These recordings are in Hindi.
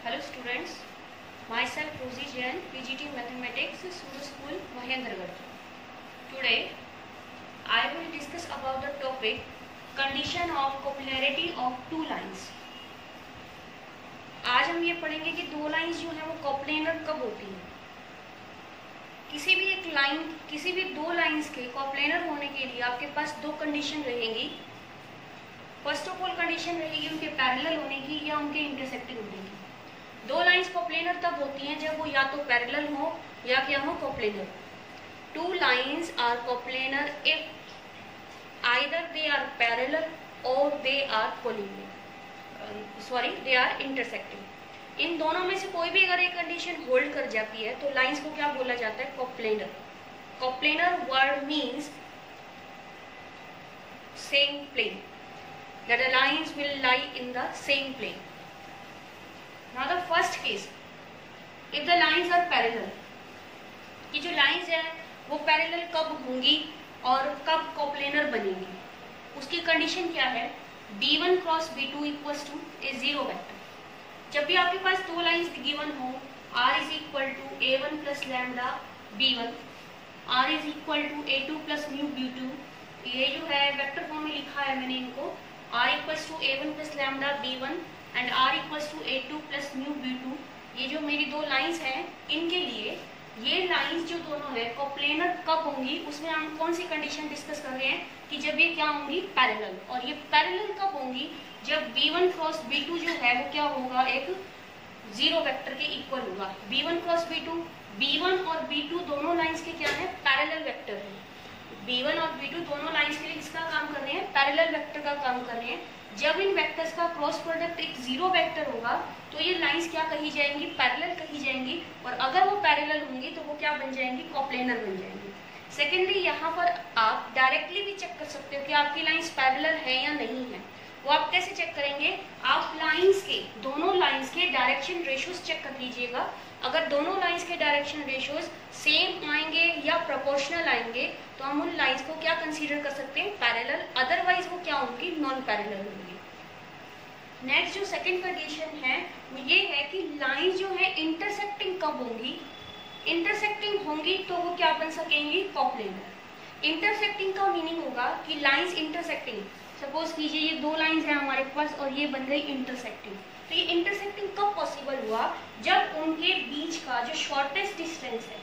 Hello students, myself Rosie Jain, PGT Mathematics, Suru School, Mahendragarh. Today, I will discuss about the topic condition of coplanarity of two lines. आज हम ये पढ़ेंगे कि दो लाइंस जो है वो कॉप्लेनर कब होती हैं. किसी भी एक लाइन, किसी भी दो लाइंस के कॉप्लेनर होने के लिए आपके पास दो कंडीशन रहेंगी. फर्स्ट ऑफ ऑल कंडीशन रहेगी उनके पैरेलल होने की या उनके इंटरसेक्टिंग होने की. दो लाइंस कॉप्लेनर तब होती हैं जब वो या तो पैरेलल हो या क्या हो coplanar. Two lines are coplanar if either they are parallel और they are they are intersecting. इन दोनों में से कोई भी अगर एक कंडीशन होल्ड कर जाती है तो लाइंस को क्या बोला जाता है? Coplanar. Coplanar word means same plane, that the lines will lie in the same plane. Now the first case, if the lines are parallel, कि जो lines है वो parallel कब होंगी और कब coplanar बनेंगी, उसकी condition क्या है? B1 cross B2 equals to a zero vector. जब भी आपके पास दो lines given हो, R is equal to A1 plus lambda B1, R is equal to A2 plus mu B2. ये जो है वेक्टर फॉर्म में लिखा है मैंने इनको, R equals to A1 plus lambda B1 and R equals to A2 plus mu B2. ये जो मेरी दो लाइंस हैं इनके लिए ये लाइंस जो दोनों है कॉप्लेनर कब होंगी, उसमें हम कौन सी कंडीशन डिस्कस कर रहे हैं कि जब ये क्या होंगी? पैरेलल. और ये पैरेलल कब होंगी? जब B1 क्रॉस B2 जो है वो क्या होगा? एक जीरो वेक्टर के इक्वल होगा. B1 क्रॉस B2, B1 और B2 दोनों लाइंस के क्या है? पैरेलल वेक्टर है. B1 और B2 दोनों लाइंस के लिए किसका काम कर रहे हैं? पैरेलल वेक्टर का काम कर रहे हैं. जब इन वेक्टर्स का क्रॉस प्रोडक्ट एक जीरो वेक्टर होगा तो ये लाइंस क्या कही जाएंगी? पैरेलल कही जाएंगी. और अगर वो पैरेलल होंगी तो वो क्या बन जाएंगी? कॉप्लेनर बन जाएंगी. सेकेंडली, यहाँ पर आप डायरेक्टली भी चेक कर सकते हो कि आपकी लाइंस पैरेलल है या नहीं है. वो आप कैसे चेक करेंगे? आप लाइंस के, दोनों लाइंस के डायरेक्शन रेशियोज चेक कर लीजिएगा. अगर दोनों लाइंस के डायरेक्शन रेशियोज सेम आएंगे या प्रोपोर्शनल आएंगे तो हम उन लाइंस को क्या कंसीडर कर सकते हैं? पैरेलल. अदरवाइज वो क्या होंगी? नॉन पैरेलल होंगी. नेक्स्ट जो सेकंड कंडीशन है वो ये है कि लाइंस जो है इंटरसेक्टिंग कब होंगी? इंटरसेक्टिंग होंगी तो वो क्या बन सकेंगी? कॉप्लेनर. इंटरसेक्टिंग का मीनिंग होगा कि लाइंस इंटरसेक्टिंग, सपोज कीजिए ये दो लाइंस हैं हमारे पास और ये बन गई इंटरसेक्टिंग. तो ये इंटरसेक्टिंग कब पॉसिबल हुआ? जब उनके बीच का जो शॉर्टेस्ट डिस्टेंस है,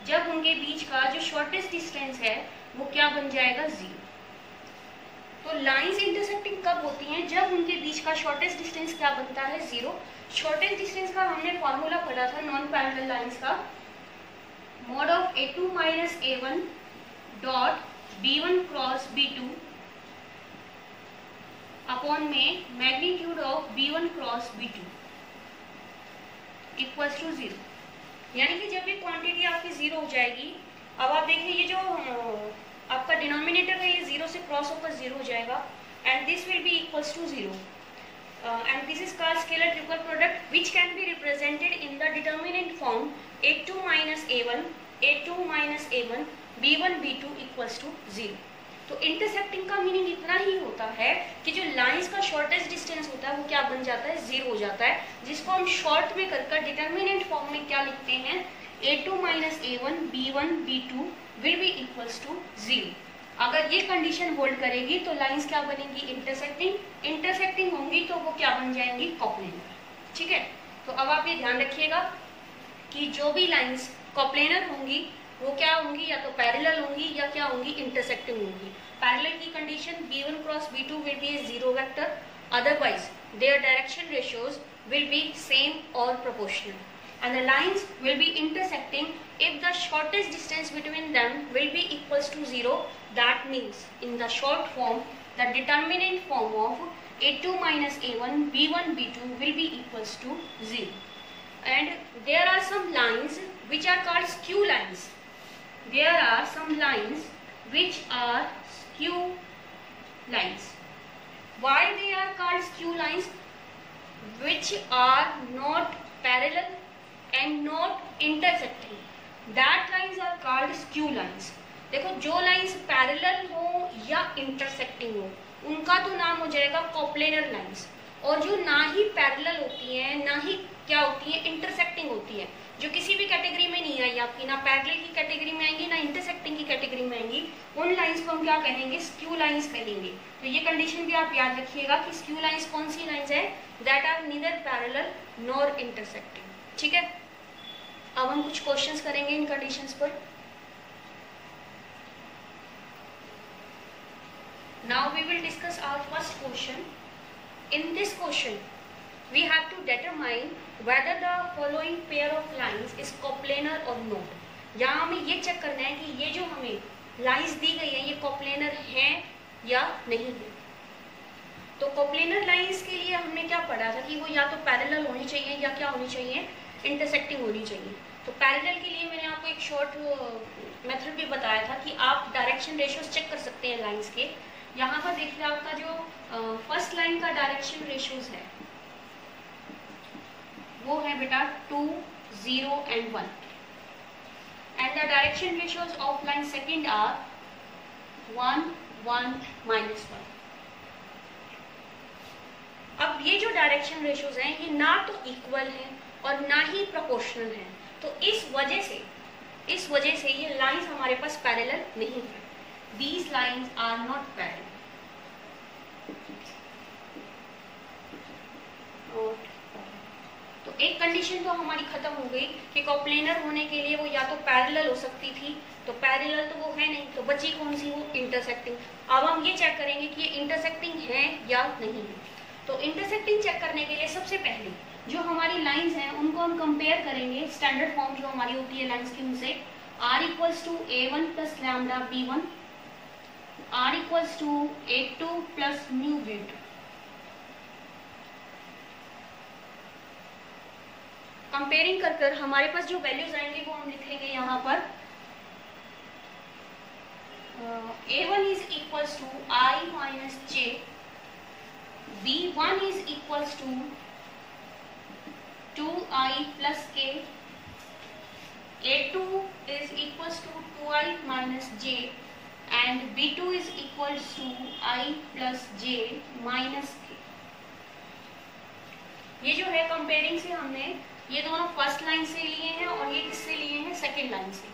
जब उनके बीच का जो शॉर्टेस्ट डिस्टेंस है वो क्या बन जाएगा? जीरो. तो लाइंस इंटरसेक्टिंग कब होती हैं? जब उनके बीच का शॉर्टेस्ट डिस्टेंस क्या बनता है? जीरो. शॉर्टेस्ट डिस्टेंस का हमने फॉर्मूला पढ़ा था नॉन पैरेलल लाइंस का, mod of A2 minus A1 dot B1 cross B2 upon में magnitude of B1 cross B2 equals to zero. यानी कि जब ये क्वांटिटी आपकी जीरो हो जाएगी, अब आप देखिए ये जो आपका डिनोमिनेटर है ये जीरो से क्रॉस होकर जीरो हो जाएगा and this will be equals to zero and this is called scalar triple product which can be represented in the determinant form A2 minus A1 A2 minus A1 B1 B2 equals to zero. तो इंटरसेक्टिंग का मीनिंग इतना ही होता है कि जो लाइंस का शॉर्टेस्ट डिस्टेंस होता है वो क्या बन जाता है? जीरो हो जाता है, जिसको हम शॉर्ट में कर डिटर्मिनेंट फॉर्म में क्या लिखते हैं? A2 minus A1 B1 B2 will be equals to zero. अगर ये कंडीशन होल्ड करेगी तो लाइंस क्या बनेंगी? इंटरसेक्टिंग. इंटरसेक्टिंग होंगी तो वो क्या बन जाएंगी? कॉप्लेनर. ठीक है. तो अब आप ये ध्यान रखिएगा कि जो भी लाइंस कॉप्लेनर होंगी वो क्या होंगी? या तो पैरेलल होंगी या क्या होंगी? इंटरसेक्टिंग होंगी. पैरेलल की condition B1 cross B2 will be a zero vector, otherwise their direction ratios will be same or proportional, and the lines will be intersecting if the shortest distance between them will be equals to zero. That means in the short form the determinant form of A2 minus A1 B1 B2 will be equals to zero. And there are some lines which are called skew lines. There are some lines which are skew lines. Why they are called skew lines? Which are not parallel and not intersecting. That lines are called skew lines. देखो जो लाइंस पैरेलल हो या इंटरसेक्टिंग हो उनका तो नाम हो जाएगा कॉप्लेनर लाइंस. और जो ना ही पैरेलल होती हैं ना ही क्या होती है इंटरसेक्टिंग होती है, जो किसी भी कैटेगरी में नहीं आई आपकी, ना पैरेलल की कैटेगरी में आएंगी ना इंटरसेक्टिंग की कैटेगरी में आएंगी, उन लाइंस को हम क्या कहेंगे, स्क्यू लाइंस कहेंगे। तो ये कंडीशन भी आप याद रखिएगा कि स्क्यू लाइंस कौन सी लाइंस है, that are neither parallel nor intersecting. ठीक है, अब हम कुछ क्वेश्चंस करेंगे इन कंडीशंस पर। Now we will discuss our first question. In this question, we have to determine whether the following pair of lines is coplanar or not. यहाँ हमें ये चेक करना है कि ये जो हमें लाइंस दी गई है ये कोप्लेनर हैं या नहीं है। तो कोप्लेनर लाइंस के लिए हमने क्या पढ़ा था कि वो या तो पैरेलल होनी चाहिए या क्या होनी चाहिए, इंटरसेक्टिंग होनी चाहिए। तो पैरेलल के लिए मैंने आपको एक शॉर्ट मेथड भी बताया था कि आप डायरेक्शन रेशियोज चेक कर सकते हैं लाइंस के। यहाँ पर देखिए आपका जो फर्स्ट लाइन का डायरेक्शन रेशियोज है वो है बेटा 2, 0 and 1 and the direction ratios of line second are 1, 1, -1। अब ये जो डायरेक्शन रेशियोज हैं ये ना तो इक्वल हैं और ना ही प्रोपोर्शनल हैं, तो इस वजह से ये लाइंस हमारे पास पैरेलल नहीं है। These lines are not parallel. तो एक कंडीशन तो हमारी खत्म हो गई कि कोप्लेनर होने के लिए वो या तो पैरेलल हो सकती थी, तो पैरेलल तो वो है नहीं, तो बची कौन सी, वो इंटरसेक्टिंग। अब हम ये चेक करेंगे कि ये इंटरसेक्टिंग है या नहीं है। तो इंटरसेक्टिंग चेक करने के लिए सबसे पहले जो हमारी लाइंस हैं उनको हम कंपेयर करेंगे स्टैंडर्ड फॉर्म जो हमारी होती है लाइंस की उनसे। R = A1 + lambda B1, R = A2 + mu B2। Comparing कर हमारे पास जो वैल्यूज आएंगे वो हम लिखेंगे यहाँ पर। A1 = I - J, B1 = 2I + K, A2 = 2I - J and B2 = I + J - K। ये जो है कंपेयरिंग से हमने ये दोनों फर्स्ट लाइन से लिए हैं और ये किससे लिए हैं, सेकेंड लाइन से।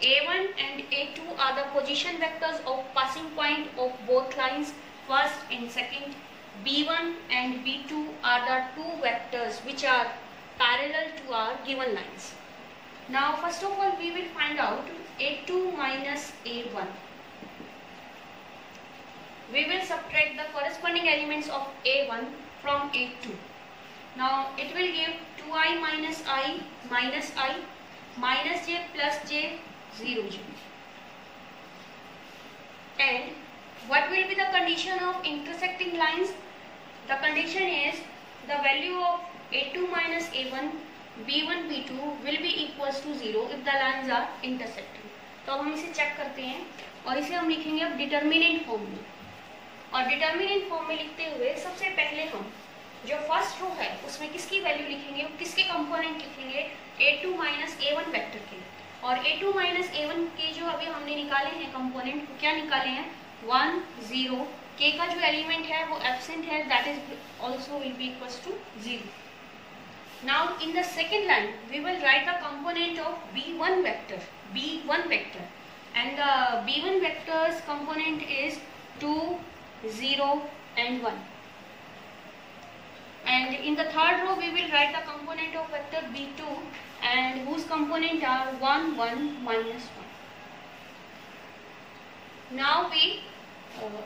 A1 and A2 are the position vectors of passing point of both lines, first and second. B1 and B2 are the two vectors which are parallel to our given lines. Now first of all we will find out A2 minus A1. We will subtract the corresponding elements of A1 from A2. Now it will give 2I minus I minus I minus J plus J 0J. And what will be the condition of intersecting lines? The condition is the value of A2 minus A1, B1, B2 will be equals to 0 if the lines are intersecting. तो अब हम इसे चेक करते हैं और इसे हम लिखेंगे अब डिटर्मिनेंट फॉर्म में। और डिटर्मिनेंट फॉर्म में लिखते हुए सबसे पहले हम जो फर्स्ट रो है उसमें किसकी वैल्यू लिखेंगे, किसके कंपोनेंट लिखेंगे, A2 माइनस A1 वेक्टर के। और A2 माइनस A1 के जो अभी हमने निकाले हैं कंपोनेंट, वो क्या निकाले हैं, 1, 0, K का जो एलिमेंट है वो एब्सेंट है, that is also will be equals to 0। Now in the second line we will write the component of B1 vector and the B1 vector's component is 2, 0 and 1. And in the third row we will write the component of vector B2 and whose component are 1, 1, minus 1. Now we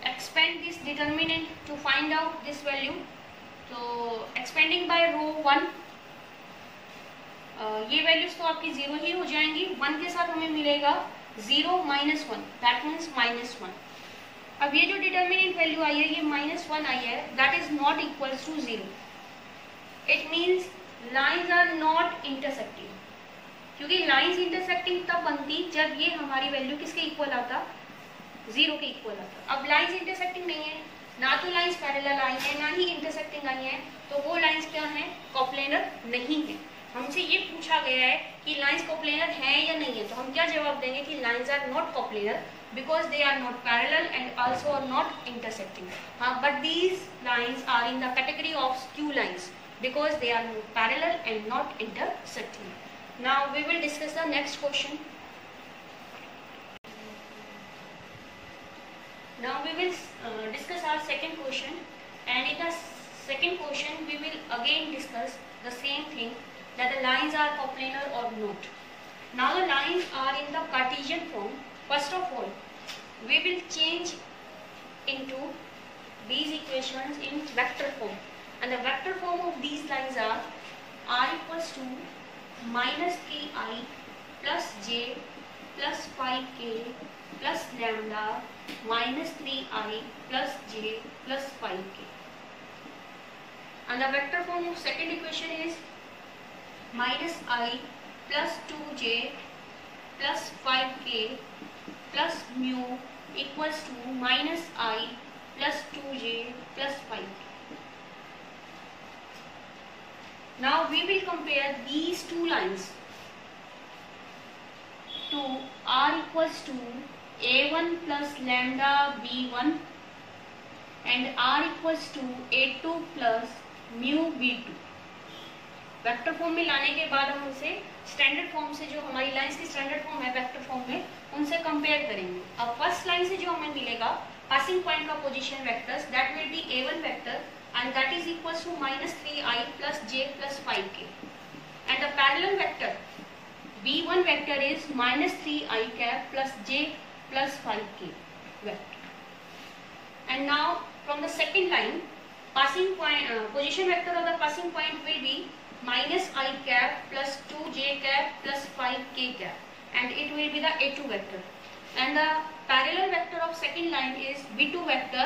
expand this determinant to find out this value. So expanding by row 1, ये वैल्यूज तो आपकी 0 ही हो जाएंगी। 1 के साथ हमें मिलेगा 0 minus 1, दैट मीन्स -1। अब ये जो डिटर्मिनेंट वैल्यू आई है ये -1 आई है, that is not equals to 0। It means lines are not intersecting, क्योंकि लाइंस इंटरसेक्टिंग तब बनती जब ये हमारी वैल्यू किसके इक्वल आता, 0 के इक्वल आता। अब लाइंस इंटरसेक्टिंग नहीं है, ना तो लाइंस पैरेलल आई है ना ही इंटरसेक्टिंग आई है, तो वो लाइंस क्या है, कोप्लेनर नहीं है। हमसे ये पूछा गया है कि लाइंस कोप्लेनर हैं या नहीं है, तो हम क्या जवाब देंगे कि lines are not coplanar because they are not parallel and also are not intersecting. But these lines are in the category of skew lines because they are not parallel and not intersecting. Now we will discuss the next question. Now we will discuss our second question, and in the second question we will again discuss the same thing, that the lines are coplanar or not. Now the lines are in the Cartesian form. First of all, we will change into these equations in vector form, and the vector form of these lines are r equals to minus 3i plus j plus 5k plus lambda minus 3i plus j plus 5k, and the vector form of second equation is minus i plus 2j plus 5k plus mu equals to minus I plus 2j plus 5k. Now we will compare these two lines to r equals to a1 plus lambda b1 and r equals to a2 plus mu b2. Vector form में लाने के बाद हम उसे स्टैंडर्ड फॉर्म से, जो हमारी लाइंस की स्टैंडर्ड फॉर्म है वेक्टर फॉर्म में, उनसे कंपेयर करेंगे. अब फर्स्ट लाइन से जो हमें मिलेगा पासिंग पॉइंट का position vectors, that will be a1 vector and that is equals to minus 3i plus j plus 5k, and the parallel vector b1 vector is minus 3i cap plus j plus 5k vector. And now from the second line, passing point position vector of the passing point will be minus I cap plus 2j cap plus 5k cap, and it will be the a2 vector, and the parallel vector of second line is b2 vector,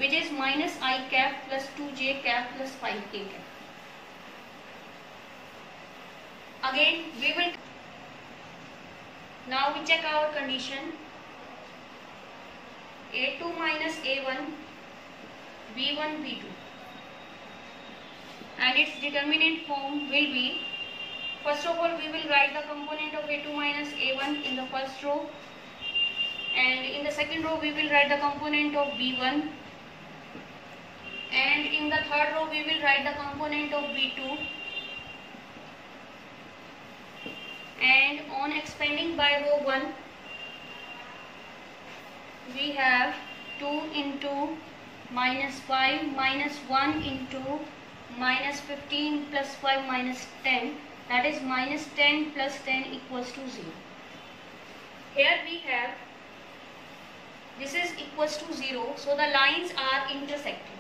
which is minus I cap plus 2j cap plus 5k cap. Again we will now we check our condition. a2 minus a1 b1 b2, and its determinant form will be, first of all we will write the component of a2 minus a1 in the first row, and in the second row we will write the component of b1, and in the third row we will write the component of b2, and on expanding by row 1 we have 2 into minus 5 minus 1 into minus 15 plus 5 minus 10, that is minus 10 plus 10 equals to 0. Here we have this is equals to 0, so the lines are intersecting.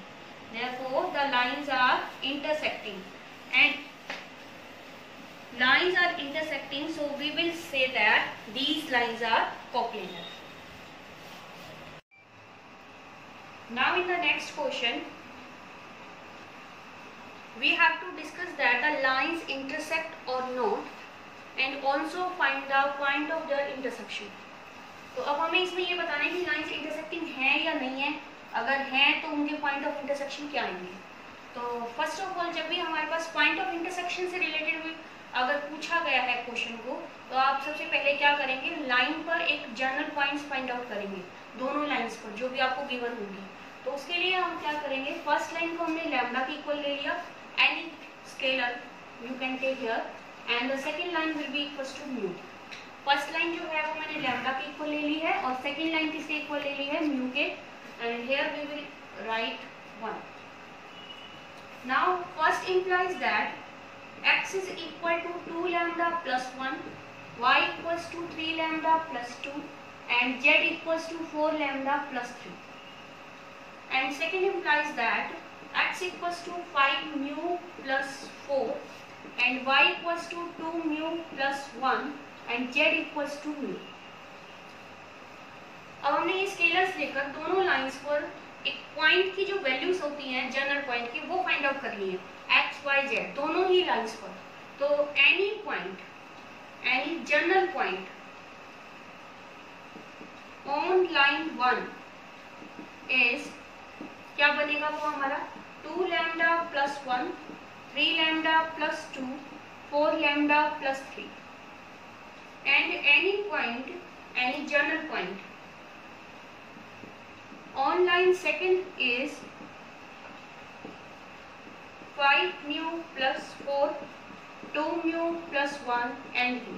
Therefore the lines are intersecting, and lines are intersecting, so we will say that these lines are coplanar. Now in the next question we have to discuss that the lines intersect or not, and also find the point of their intersection. तो अब हमें इसमें ये बताना है कि लाइंस इंटरसेक्टिंग हैं या नहीं है. अगर हैं तो उनके पॉइंट ऑफ इंटरसेक्शन क्या आएंगे. तो फर्स्ट ऑफ ऑल जब भी हमारे पास पॉइंट ऑफ इंटरसेक्शन से रिलेटेड अगर पूछा गया है क्वेश्चन को, तो आप सबसे पहले क्या करेंगे, लाइन पर एक जनरल पॉइंट्स फाइंड आउट करेंगे दोनों लाइंस पर जो भी आपको गिवन होंगी. तो उसके लिए हम क्या करेंगे, फर्स्ट लाइन को हमने लैम्डा की इक्वल ले लिया, any scalar you can take here, and the second line will be equals to mu. First line जो है वो मैंने लैम्डा की इक्वल ले ली है, और सेकंड लाइन किसके इक्वल ले ली है, म्यू के, and here we will write 1. Now first implies that x is equal to 2 lambda plus 1, y equals to 3 lambda plus 2, and z equals to 4 lambda plus 3. And second implies that x equals to 5 mu plus 4, and y equals to 2 mu plus 1, and z equals to mu. अब हमने ये स्केलर्स लेकर दोनों लाइंस पर एक पॉइंट की जो वैल्यूज होती हैं जनरल पॉइंट की, वो फाइंड आउट कर ली है, x y z दोनों ही लाइंस पर. तो any point, any general point on line 1 is, क्या बनेगा वो हमारा, 2 lambda plus 1, 3 lambda plus 2, 4 lambda plus 3, and any point, any journal point on line second is 5 mu plus 4, 2 mu plus 1 and mu।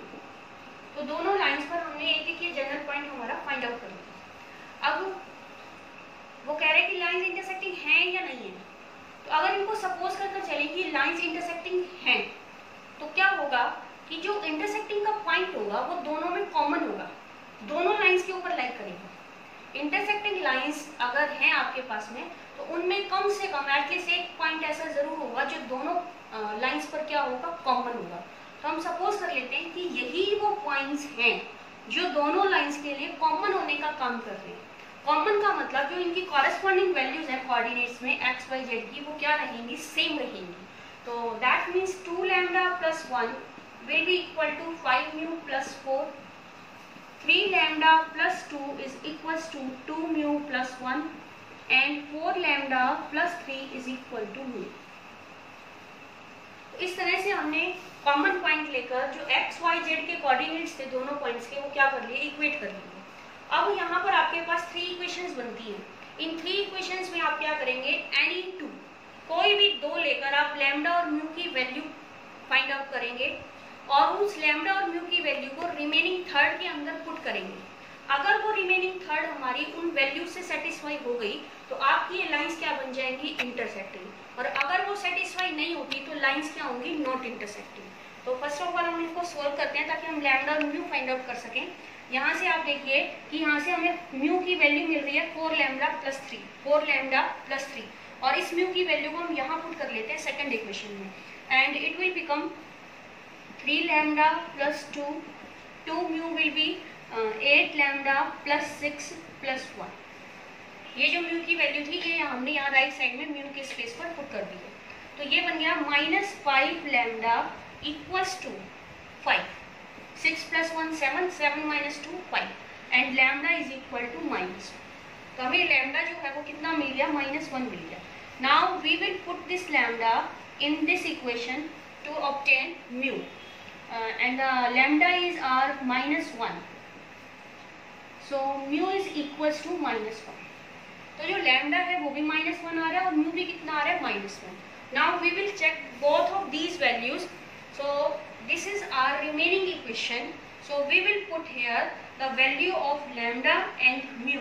तो दोनों लाइंस पर हमने एक एक जनरल पॉइंट हमारा फाइंड आउट कर लिया। अब वो कह रहे हैं कि लाइंस इंटरसेक्टिंग हैं या नहीं है। तो अगर इनको सपोज करके चलें कि लाइंस इंटरसेक्टिंग हैं, तो क्या होगा कि जो इंटरसेक्टिंग का पॉइंट होगा वो दोनों में कॉमन होगा, दोनों लाइंस के ऊपर लाइक करेगा। इंटरसेक्टिंग लाइंस अगर हैं आपके पास में, तो उनमें कम से कम एटलीस्ट एक पॉइंट ऐसा जरूर होगा जो दोनों लाइंस पर क्या होगा, कॉमन होगा। तो हम सपोज कर लेते हैं कि यही वो पॉइंट्स हैं जो दोनों लाइंस के लिए कॉमन होने का काम कर रहे हैं। कॉमन का मतलब जो इनकी कॉरेस्पॉन्डिंग वैल्यूज है कोऑर्डिनेट्स में एक्स वाई जेड की, वो क्या रहेंगी, सेम रहेंगी। तो that means 2 lambda plus 1 will be equal to 5 mu plus 4, 3 lambda plus 2 is equals to 2 mu plus 1 and 4 lambda plus 3 is equal to mu। इस तरह से हमने कॉमन पॉइंट लेकर जो एक्स वाई जेड के कोऑर्डिनेट्स थे दोनों पॉइंट्स के, वो क्या कर लिए, इक्वेट कर लिए। अब यहाँ पर आपके पास 3 इक्वेशंस बनती हैं। इन 3 इक्वेशंस में आप क्या करेंगे, एनी 2 कोई भी 2 लेकर आप लैम्डा और म्यू की वैल्यू फाइंड आउट करेंगे और उस लैम्डा और म्यू की वैल्यू को रिमेनिंग थर्ड के अंदर पुट करेंगे। अगर वो रिमेनिंग थर्ड हमारी उन वैल्यू से सेटिस्फाई हो गई तो आपकी ये लाइंस क्या बन जाएंगी, इंटरसेक्टिंग। और अगर वो सेटिस्फाई नहीं होती तो लाइंस क्या होंगी, नॉट इंटरसेक्टिंग। तो फर्स्ट ऑफ ऑल हम इसको सोल्व करते हैं ताकि हम लैम्डा और म्यू फाइंड आउट कर सकें। यहाँ से आप देखिए कि यहाँ से हमें म्यू की वैल्यू मिल रही है 4 लैम्डा प्लस 3, 4 लैम्डा प्लस 3, और इस म्यू की वैल्यू को हम यहाँ पुट कर लेते हैं सेकेंड इक्वेशन में, and it will become 3 lambda plus 2, 2 mu will be 8 lambda plus 6 plus 1। ये जो म्यू की वैल्यू थी ये हमने यहाँ राइट साइड में म्यू के स्पेस पर पुट कर दी है। तो ये बन गया -5 lambda equals to 5, 6 plus 1 7, 7 minus 2 5, एंड लैम्डा इज इक्वल टू -1। तो हमें लैम्डा जो है वो कितना मिल गया, -1 मिल गया। Now we will put this lambda in this equation to obtain mu. And the lambda is our -1, so mu is equals to -1। तो जो lambda है वो भी -1 आ रहा है और mu भी कितना आ रहा है, -1। Now we will check both of these values। So this is our remaining equation, so we will put here the value of lambda and mu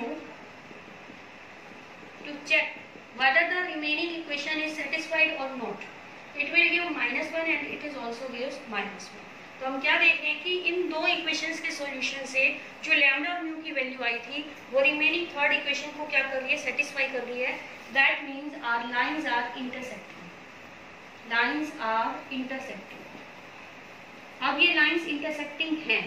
to check whether the remaining equation is satisfied or not। It will give -1 and it is also gives -1। तो हम क्या देख रहे हैं कि इन दो इक्वेशंस के सॉल्यूशन से जो लैम्डा और म्यू की वैल्यू आई थी वो रिमेनिंग थर्ड इक्वेशन को क्या कर रही है, सेटिस्फाई कर रही है। That means our lines are intersecting, lines are intersecting. अब ये लाइंस इंटरसेक्टिंग हैं,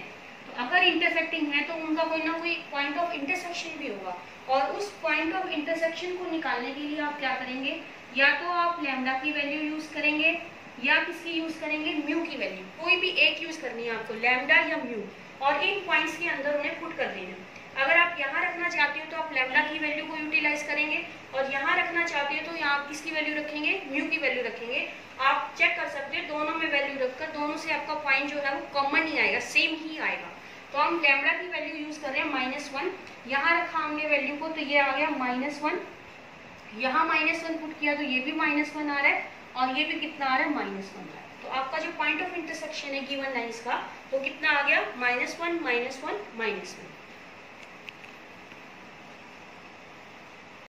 तो अगर इंटरसेक्टिंग है तो उनका कोई ना कोई पॉइंट ऑफ इंटरसेक्शन भी होगा, और उस पॉइंट ऑफ इंटरसेक्शन को निकालने के लिए आप क्या करेंगे, या तो आप लैम्डा की वैल्यू यूज करेंगे या किसकी यूज करेंगे, म्यू की वैल्यू। कोई भी एक यूज करनी है आपको, लैम्डा या म्यू, और इन पॉइंट्स के अंदर उन्हें पुट कर देना। अगर आप यहाँ रखना चाहते हो तो आप लैम्डा की वैल्यू को यूटिलाइज करेंगे, और यहाँ रखना चाहते हो तो यहाँ आप किसकी वैल्यू रखेंगे, म्यू की वैल्यू रखेंगे। आप चेक कर सकते हो दोनों में वैल्यू रखकर दोनों से आपका पॉइंट जो है वो कॉमन ही आएगा, सेम ही आएगा। तो हम लैम्डा की वैल्यू यूज कर रहे हैं -1, यहाँ रखा हमने वैल्यू को तो ये आ गया -1, यहाँ -1 पुट किया तो ये भी -1 आ रहा है, और ये भी कितना आ रहा है, -1 आ रहा है। तो आपका जो पॉइंट ऑफ इंटरसेक्शन है गिवन लाइंस का वो कितना आ गया, -1 -1 -1।